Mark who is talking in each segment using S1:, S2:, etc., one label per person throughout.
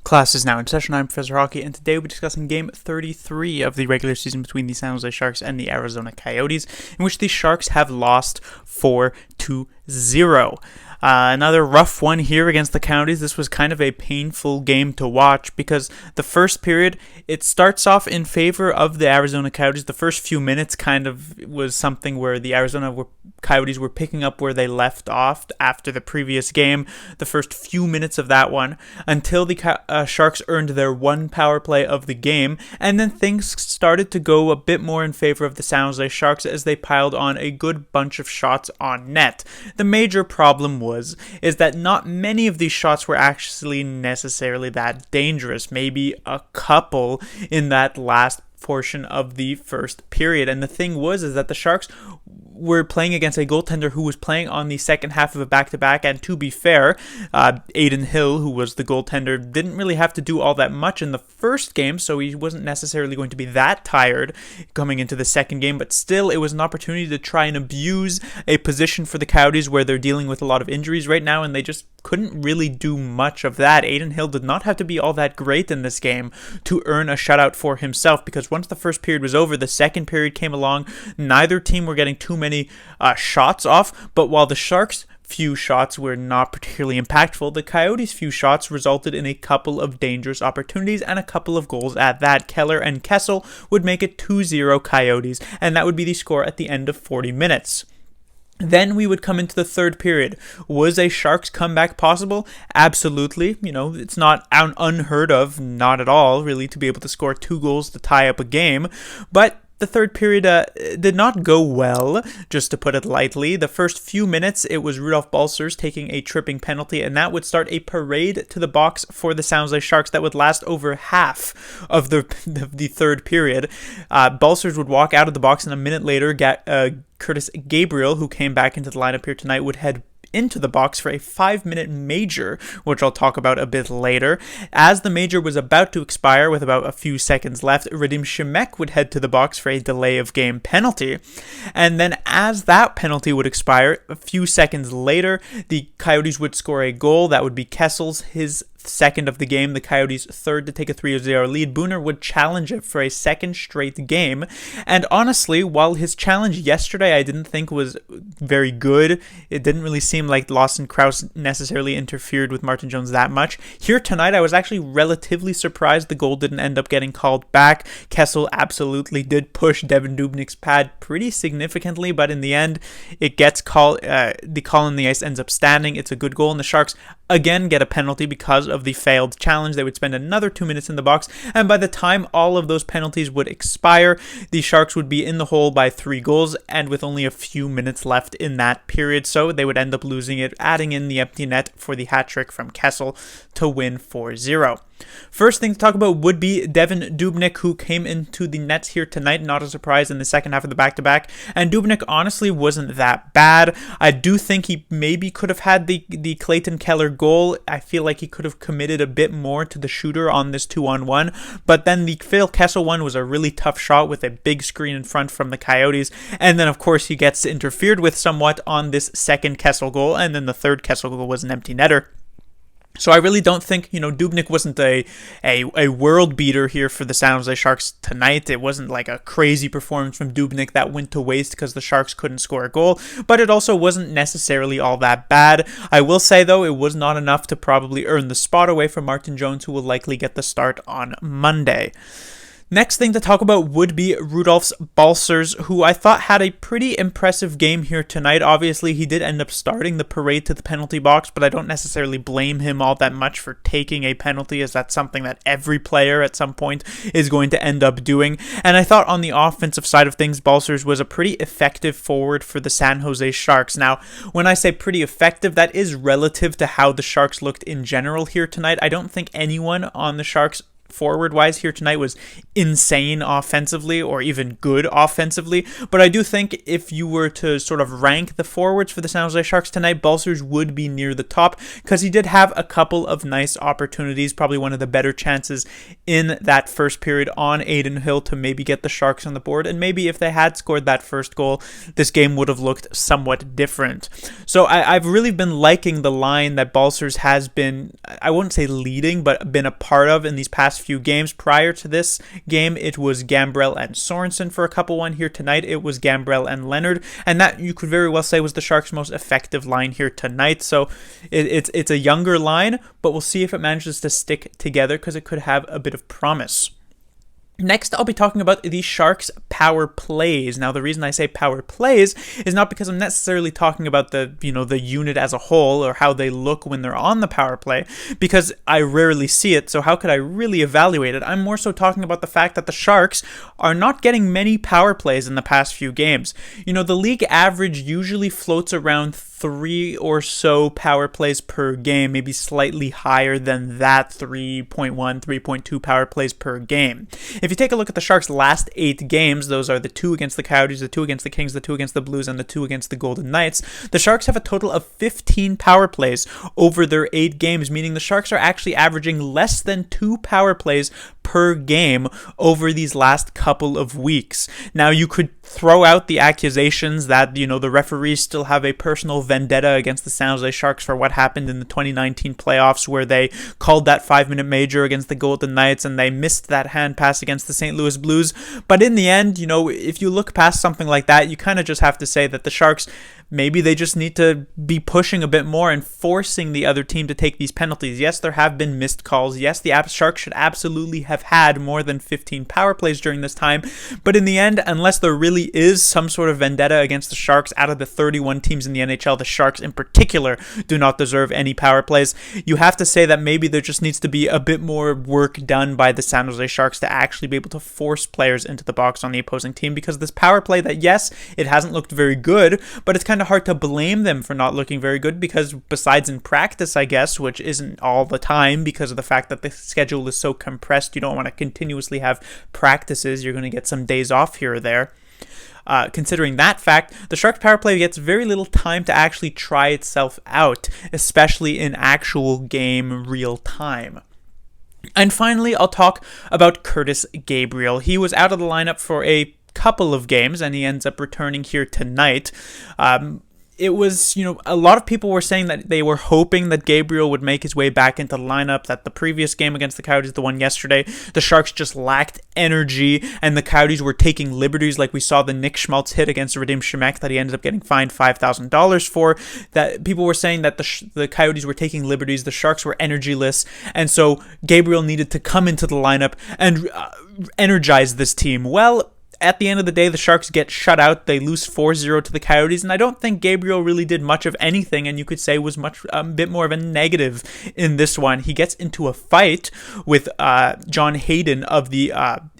S1: Class is now in session. I'm Professor Hockey, and today we'll be discussing Game 33 of the regular season between the San Jose Sharks and the Arizona Coyotes, in which the Sharks have lost 4-0. Another rough one here against the Coyotes. This was kind of a painful game to watch because the first period, it starts off in favor of the Arizona Coyotes. The first few minutes kind of was something where the Arizona Coyotes were picking up where they left off after the previous game. The first few minutes of that one until the Sharks earned their one power play of the game, and then things started to go a bit more in favor of the San Jose Sharks as they piled on a good bunch of shots on net. The major problem is that not many of these shots were actually necessarily that dangerous. Maybe a couple in that last portion of the first period. And the thing is that the Sharks were playing against a goaltender who was playing on the second half of a back-to-back, and to be fair, Adin Hill, who was the goaltender, didn't really have to do all that much in the first game, so he wasn't necessarily going to be that tired coming into the second game, but still, it was an opportunity to try and abuse a position for the Coyotes where they're dealing with a lot of injuries right now, and they just couldn't really do much of that. Adin Hill did not have to be all that great in this game to earn a shutout for himself, because once the first period was over, the second period came along. Neither team were getting too many shots off, but while the Sharks' few shots were not particularly impactful, the Coyotes' few shots resulted in a couple of dangerous opportunities and a couple of goals at that. Keller and Kessel would make it 2-0 Coyotes, and that would be the score at the end of 40 minutes. Then we would come into the third period. Was a Sharks comeback possible? Absolutely. It's not unheard of, not at all, really, to be able to score 2 goals to tie up a game. But the third period did not go well, just to put it lightly. The first few minutes, it was Rudolph Balcers taking a tripping penalty, and that would start a parade to the box for the San Jose Sharks that would last over half of the third period. Balcers would walk out of the box, and a minute later, Curtis Gabriel, who came back into the lineup here tonight, would head into the box for a 5-minute major, which I'll talk about a bit later. As the major was about to expire with about a few seconds left, Radim Shemek would head to the box for a delay of game penalty. And then as that penalty would expire, a few seconds later, the Coyotes would score a goal. That would be Kessel's, his second of the game, the Coyotes' third to take a 3-0 lead. Booner would challenge it for a second straight game, and honestly, while his challenge yesterday I didn't think was very good, it didn't really seem like Lawson Krause necessarily interfered with Martin Jones that much. Here tonight, I was actually relatively surprised the goal didn't end up getting called back. Kessel absolutely did push Devin Dubnik's pad pretty significantly, but in the end, it gets called. The call on the ice ends up standing. It's a good goal, and the Sharks again get a penalty because of the failed challenge. They would spend another 2 minutes in the box, and by the time all of those penalties would expire, the Sharks would be in the hole by 3 goals, and with only a few minutes left in that period, so they would end up losing it, adding in the empty net for the hat trick from Kessel to win 4-0. First thing to talk about would be Devin Dubnik, who came into the nets here tonight, not a surprise, in the second half of the back-to-back, and Dubnik honestly wasn't that bad. I do think he maybe could have had the Clayton Keller goal. I feel like he could have committed a bit more to the shooter on this 2-on-1, but then the Phil Kessel one was a really tough shot with a big screen in front from the Coyotes, and then of course he gets interfered with somewhat on this second Kessel goal, and then the third Kessel goal was an empty netter. So I really don't think, Dubnik wasn't a world beater here for the San Jose Sharks tonight. It wasn't like a crazy performance from Dubnik that went to waste because the Sharks couldn't score a goal, but it also wasn't necessarily all that bad. I will say, though, it was not enough to probably earn the spot away from Martin Jones, who will likely get the start on Monday. Next thing to talk about would be Rudolph Balcers, who I thought had a pretty impressive game here tonight. Obviously, he did end up starting the parade to the penalty box, but I don't necessarily blame him all that much for taking a penalty, as that's something that every player at some point is going to end up doing. And I thought on the offensive side of things, Balcers was a pretty effective forward for the San Jose Sharks. Now, when I say pretty effective, that is relative to how the Sharks looked in general here tonight. I don't think anyone on the Sharks forward-wise here tonight was insane offensively or even good offensively. But I do think if you were to sort of rank the forwards for the San Jose Sharks tonight, Balcers would be near the top because he did have a couple of nice opportunities, probably one of the better chances in that first period on Adin Hill to maybe get the Sharks on the board. And maybe if they had scored that first goal, this game would have looked somewhat different. So I've really been liking the line that Balcers has been, I wouldn't say leading, but been a part of in these past few games. Prior to this game, it was Gabriel and Sorensen for a couple one. Here tonight, it was Gabriel and Leonard, and that you could very well say was the Sharks' most effective line here tonight. So it's a younger line, but we'll see if it manages to stick together because it could have a bit of promise. Next, I'll be talking about the Sharks' power plays. Now, the reason I say power plays is not because I'm necessarily talking about the unit as a whole or how they look when they're on the power play, because I rarely see it, so how could I really evaluate it? I'm more so talking about the fact that the Sharks are not getting many power plays in the past few games. The league average usually floats around 3 or so power plays per game, maybe slightly higher than that, 3.1, 3.2 power plays per game. If you take a look at the Sharks' last 8 games, those are the 2 against the Coyotes, the 2 against the Kings, the 2 against the Blues, and the 2 against the Golden Knights, the Sharks have a total of 15 power plays over their 8 games, meaning the Sharks are actually averaging less than 2 power plays per game over these last couple of weeks. Now, you could throw out the accusations that, the referees still have a personal vendetta against the San Jose Sharks for what happened in the 2019 playoffs where they called that 5-minute major against the Golden Knights and they missed that hand pass against the St. Louis Blues. But in the end, if you look past something like that, you kind of just have to say that the Sharks, maybe they just need to be pushing a bit more and forcing the other team to take these penalties. Yes, there have been missed calls. Yes, the Sharks should absolutely have had more than 15 power plays during this time. But in the end, unless there really is some sort of vendetta against the Sharks, out of the 31 teams in the NHL, the Sharks in particular do not deserve any power plays. You have to say that maybe there just needs to be a bit more work done by the San Jose Sharks to actually be able to force players into the box on the opposing team, because this power play that, yes, it hasn't looked very good, but it's kind of hard to blame them for not looking very good because besides in practice, I guess, which isn't all the time because of the fact that the schedule is so compressed, you don't want to continuously have practices. You're going to get some days off here or there. Considering that fact, the Sharks power play gets very little time to actually try itself out, especially in actual game real time. And finally, I'll talk about Curtis Gabriel. He was out of the lineup for a couple of games, and he ends up returning here tonight. It was, a lot of people were saying that they were hoping that Gabriel would make his way back into the lineup, that the previous game against the Coyotes, the one yesterday, the Sharks just lacked energy, and the Coyotes were taking liberties, like we saw the Nick Schmaltz hit against Radim Shemek that he ended up getting fined $5,000 for. That people were saying that the Coyotes were taking liberties, the Sharks were energyless, and so Gabriel needed to come into the lineup and energize this team. Well, at the end of the day, the Sharks get shut out. They lose 4-0 to the Coyotes, and I don't think Gabriel really did much of anything, and you could say was a bit more of a negative in this one. He gets into a fight with John Hayden of the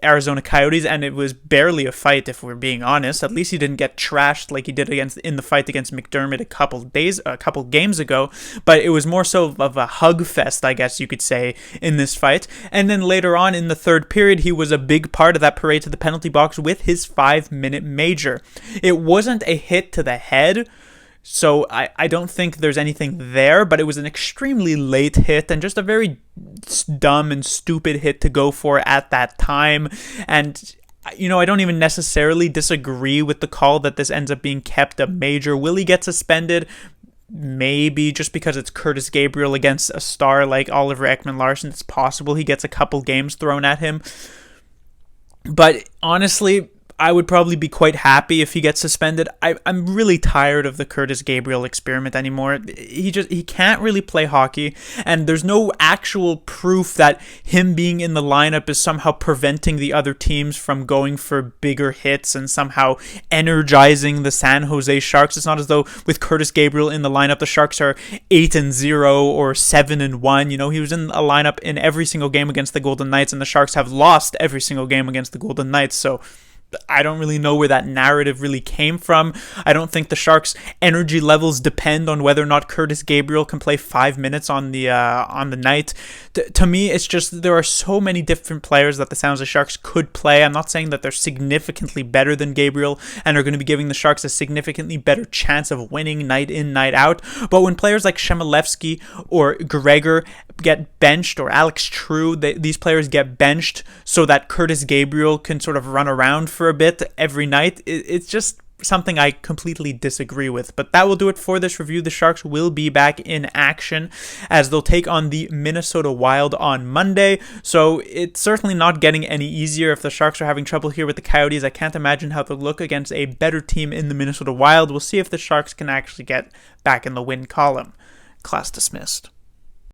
S1: Arizona Coyotes, and it was barely a fight, if we're being honest. At least he didn't get trashed like he did in the fight against McDermott a couple games ago, but it was more so of a hug fest, I guess you could say, in this fight. And then later on in the third period, he was a big part of that parade to the penalty box with his 5-minute major. It wasn't a hit to the head, so I don't think there's anything there, but it was an extremely late hit and just a very dumb and stupid hit to go for at that time. And I don't even necessarily disagree with the call that this ends up being kept a major. Will he get suspended? Maybe, just because it's Curtis Gabriel against a star like Oliver Ekman-Larsson. It's possible he gets a couple games thrown at him. But honestly, I would probably be quite happy if he gets suspended. I'm really tired of the Curtis Gabriel experiment anymore. He can't really play hockey, and there's no actual proof that him being in the lineup is somehow preventing the other teams from going for bigger hits and somehow energizing the San Jose Sharks. It's not as though with Curtis Gabriel in the lineup, the Sharks are 8-0 or 7-1. He was in a lineup in every single game against the Golden Knights, and the Sharks have lost every single game against the Golden Knights. So I don't really know where that narrative really came from. I don't think the Sharks' energy levels depend on whether or not Curtis Gabriel can play 5 minutes on the night. To me, it's just there are so many different players that the San Jose Sharks could play. I'm not saying that they're significantly better than Gabriel and are going to be giving the Sharks a significantly better chance of winning night in, night out. But when players like Shemilevsky or Gregor get benched, or Alex True, these players get benched so that Curtis Gabriel can sort of run around for a bit every night, it's just something I completely disagree with. But that will do it for this review. The Sharks will be back in action as they'll take on the Minnesota Wild on Monday. So it's certainly not getting any easier. If the Sharks are having trouble here with the Coyotes, I can't imagine how they'll look against a better team in the Minnesota Wild. We'll see if the Sharks can actually get back in the win column. Class dismissed.